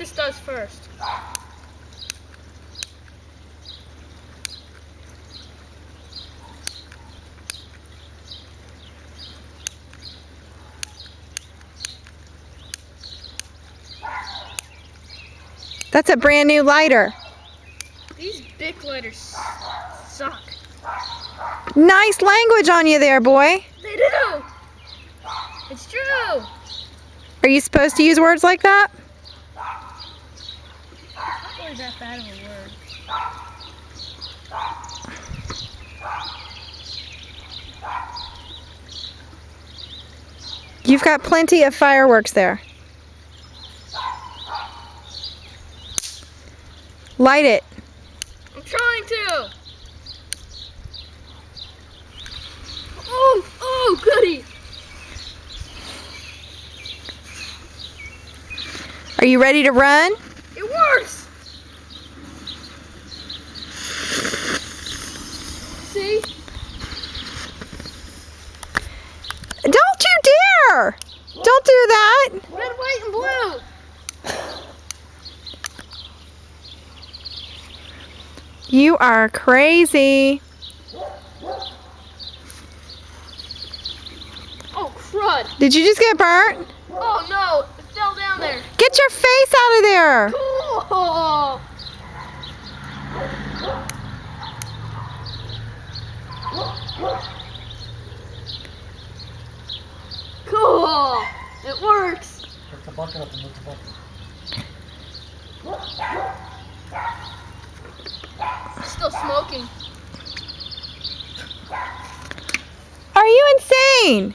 this does first. That's a brand new lighter. These Bic lighters suck. Nice language on you there, boy. They do. It's true. Are you supposed to use words like that? Not really that bad of a word. You've got plenty of fireworks there. Light it. I'm trying to. Oh, goody. Are you ready to run? It works. See? Don't you dare! Don't do that! Red, white, and blue. You are crazy. Oh, crud. Did you just get burnt? Oh, no. It fell down there. Get your face out of there! Cool. Cool. It works. Pick the bucket up and move the bucket. Still smoking. Are you insane?